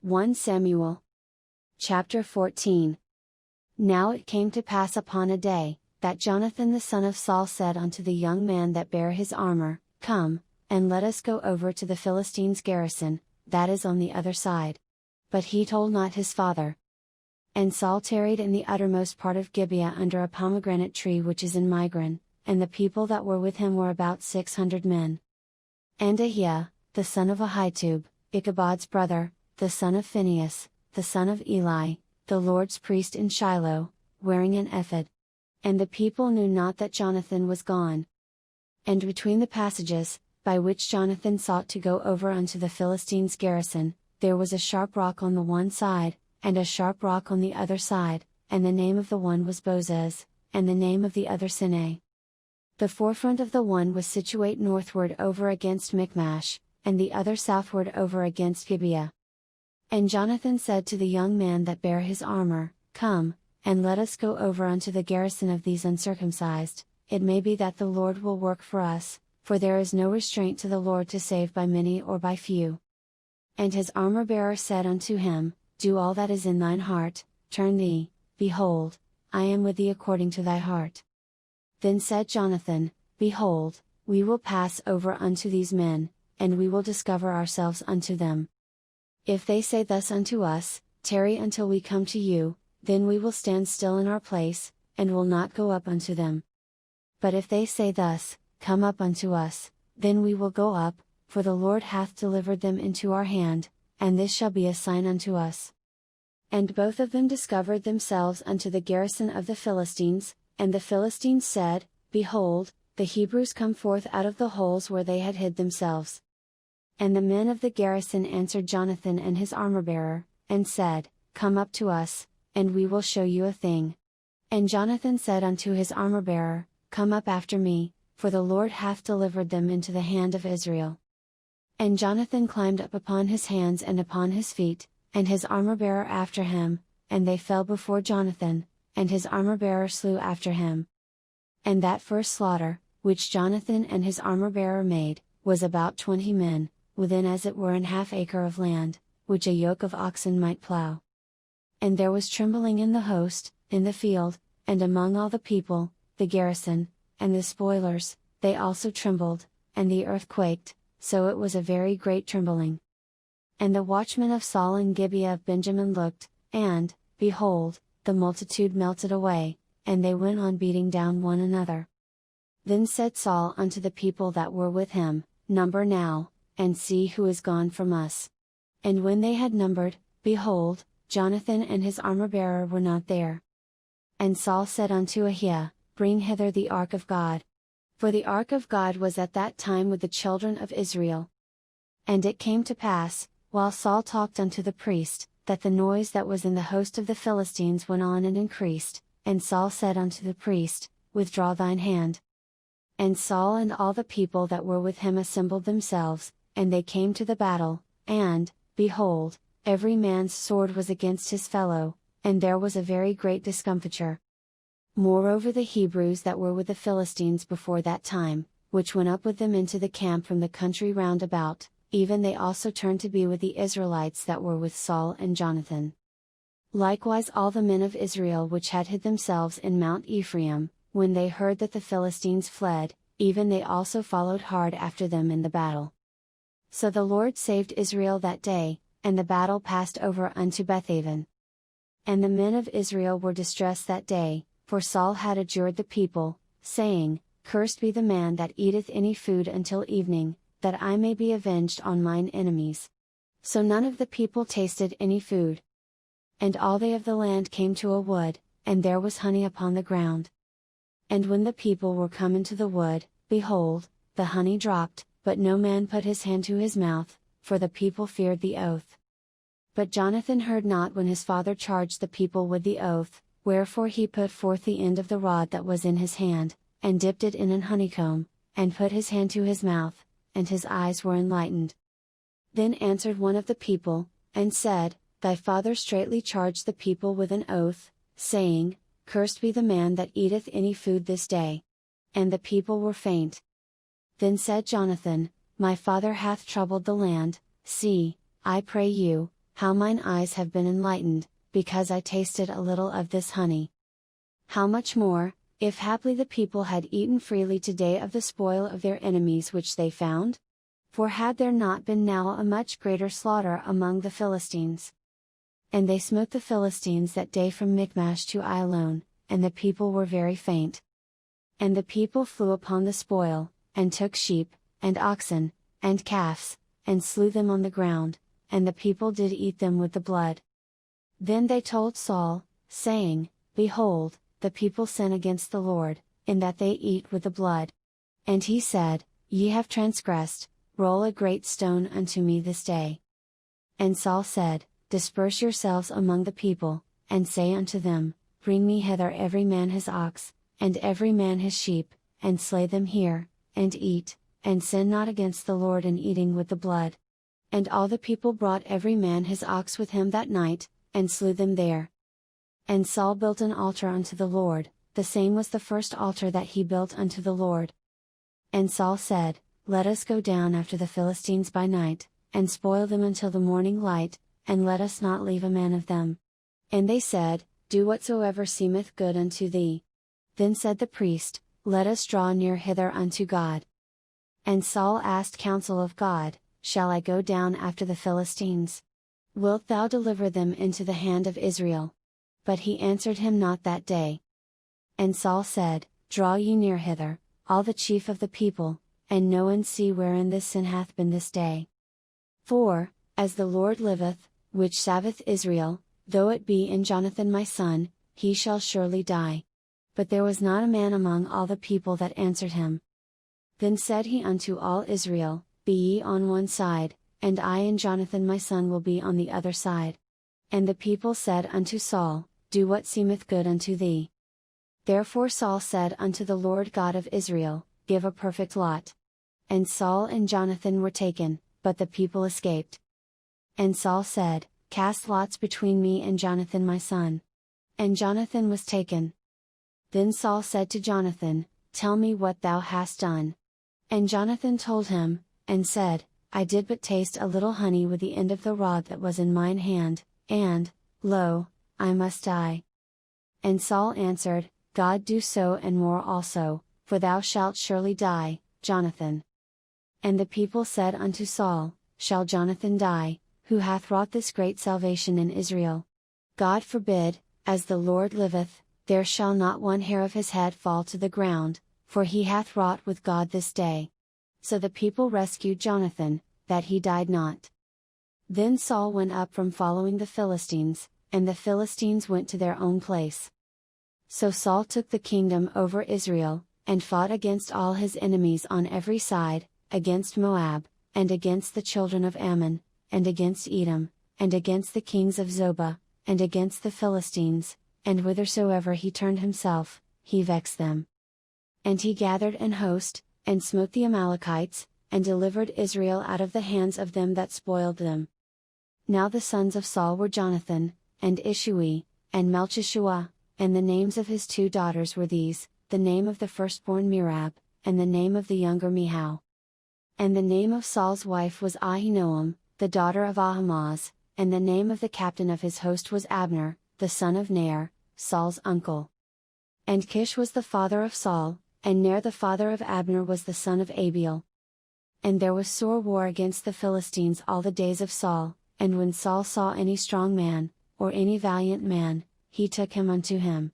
1 Samuel. Chapter 14. Now it came to pass upon a day, that Jonathan the son of Saul said unto the young man that bare his armor, Come, and let us go over to the Philistines' garrison, that is on the other side. But he told not his father. And Saul tarried in the uttermost part of Gibeah under a pomegranate tree which is in Migron, and the people that were with him were about 600 men. And Ahiah, the son of Ahitub, Ichabod's brother, the son of Phinehas, the son of Eli, the Lord's priest in Shiloh, wearing an ephod. And the people knew not that Jonathan was gone. And between the passages, by which Jonathan sought to go over unto the Philistines' garrison, there was a sharp rock on the one side, and a sharp rock on the other side, and the name of the one was Bozez, and the name of the other Sinai. The forefront of the one was situate northward over against Michmash, and the other southward over against Gibeah. And Jonathan said to the young man that bare his armor, Come, and let us go over unto the garrison of these uncircumcised, it may be that the Lord will work for us, for there is no restraint to the Lord to save by many or by few. And his armor-bearer said unto him, Do all that is in thine heart, turn thee, behold, I am with thee according to thy heart. Then said Jonathan, Behold, we will pass over unto these men, and we will discover ourselves unto them. If they say thus unto us, Tarry until we come to you, then we will stand still in our place, and will not go up unto them. But if they say thus, Come up unto us, then we will go up, for the Lord hath delivered them into our hand, and this shall be a sign unto us. And both of them discovered themselves unto the garrison of the Philistines, and the Philistines said, Behold, the Hebrews come forth out of the holes where they had hid themselves. And the men of the garrison answered Jonathan and his armor-bearer, and said, Come up to us, and we will show you a thing. And Jonathan said unto his armor-bearer, Come up after me, for the Lord hath delivered them into the hand of Israel. And Jonathan climbed up upon his hands and upon his feet, and his armor-bearer after him, and they fell before Jonathan, and his armor-bearer slew after him. And that first slaughter, which Jonathan and his armor-bearer made, was about 20 men, within as it were an half acre of land, which a yoke of oxen might plough. And there was trembling in the host, in the field, and among all the people, the garrison, and the spoilers, they also trembled, and the earth quaked, so it was a very great trembling. And the watchmen of Saul and Gibeah of Benjamin looked, and, behold, the multitude melted away, and they went on beating down one another. Then said Saul unto the people that were with him, Number now, and see who is gone from us. And when they had numbered, behold, Jonathan and his armor-bearer were not there. And Saul said unto Ahiah, Bring hither the ark of God. For the ark of God was at that time with the children of Israel. And it came to pass, while Saul talked unto the priest, that the noise that was in the host of the Philistines went on and increased, and Saul said unto the priest, Withdraw thine hand. And Saul and all the people that were with him assembled themselves, and they came to the battle, and, behold, every man's sword was against his fellow, and there was a very great discomfiture. Moreover the Hebrews that were with the Philistines before that time, which went up with them into the camp from the country round about, even they also turned to be with the Israelites that were with Saul and Jonathan. Likewise all the men of Israel which had hid themselves in Mount Ephraim, when they heard that the Philistines fled, even they also followed hard after them in the battle. So the Lord saved Israel that day, and the battle passed over unto Bethaven. And the men of Israel were distressed that day, for Saul had adjured the people, saying, Cursed be the man that eateth any food until evening, that I may be avenged on mine enemies. So none of the people tasted any food. And all they of the land came to a wood, and there was honey upon the ground. And when the people were come into the wood, behold, the honey dropped, but no man put his hand to his mouth, for the people feared the oath. But Jonathan heard not when his father charged the people with the oath, wherefore he put forth the end of the rod that was in his hand, and dipped it in an honeycomb, and put his hand to his mouth, and his eyes were enlightened. Then answered one of the people, and said, Thy father straitly charged the people with an oath, saying, Cursed be the man that eateth any food this day. And the people were faint. Then said Jonathan, My father hath troubled the land, see, I pray you, how mine eyes have been enlightened, because I tasted a little of this honey. How much more, if haply the people had eaten freely today of the spoil of their enemies which they found? For had there not been now a much greater slaughter among the Philistines? And they smote the Philistines that day from Michmash to Ajalon, and the people were very faint. And the people flew upon the spoil, and took sheep, and oxen, and calves, and slew them on the ground, and the people did eat them with the blood. Then they told Saul, saying, Behold, the people sin against the Lord, in that they eat with the blood. And he said, Ye have transgressed, roll a great stone unto me this day. And Saul said, Disperse yourselves among the people, and say unto them, Bring me hither every man his ox, and every man his sheep, and slay them here, and eat, and sin not against the Lord in eating with the blood. And all the people brought every man his ox with him that night, and slew them there. And Saul built an altar unto the Lord, the same was the first altar that he built unto the Lord. And Saul said, Let us go down after the Philistines by night, and spoil them until the morning light, and let us not leave a man of them. And they said, Do whatsoever seemeth good unto thee. Then said the priest, Let us draw near hither unto God. And Saul asked counsel of God, Shall I go down after the Philistines? Wilt thou deliver them into the hand of Israel? But he answered him not that day. And Saul said, Draw ye near hither, all the chief of the people, and know and see wherein this sin hath been this day. For, as the Lord liveth, which saveth Israel, though it be in Jonathan my son, he shall surely die. But there was not a man among all the people that answered him. Then said he unto all Israel, Be ye on one side, and I and Jonathan my son will be on the other side. And the people said unto Saul, Do what seemeth good unto thee. Therefore Saul said unto the Lord God of Israel, Give a perfect lot. And Saul and Jonathan were taken, but the people escaped. And Saul said, Cast lots between me and Jonathan my son. And Jonathan was taken. Then Saul said to Jonathan, Tell me what thou hast done. And Jonathan told him, and said, I did but taste a little honey with the end of the rod that was in mine hand, and, lo, I must die. And Saul answered, God do so and more also, for thou shalt surely die, Jonathan. And the people said unto Saul, Shall Jonathan die, who hath wrought this great salvation in Israel? God forbid, as the Lord liveth, there shall not one hair of his head fall to the ground, for he hath wrought with God this day. So the people rescued Jonathan, that he died not. Then Saul went up from following the Philistines, and the Philistines went to their own place. So Saul took the kingdom over Israel, and fought against all his enemies on every side, against Moab, and against the children of Ammon, and against Edom, and against the kings of Zobah, and against the Philistines, and whithersoever he turned himself, he vexed them. And he gathered an host, and smote the Amalekites, and delivered Israel out of the hands of them that spoiled them. Now the sons of Saul were Jonathan, and Ishui, and Melchishua, and the names of his 2 daughters were these, the name of the firstborn Merab, and the name of the younger Mihal. And the name of Saul's wife was Ahinoam, the daughter of Ahimaaz, and the name of the captain of his host was Abner, the son of Ner, Saul's uncle. And Kish was the father of Saul, and Ner the father of Abner was the son of Abiel. And there was sore war against the Philistines all the days of Saul, and when Saul saw any strong man, or any valiant man, he took him unto him.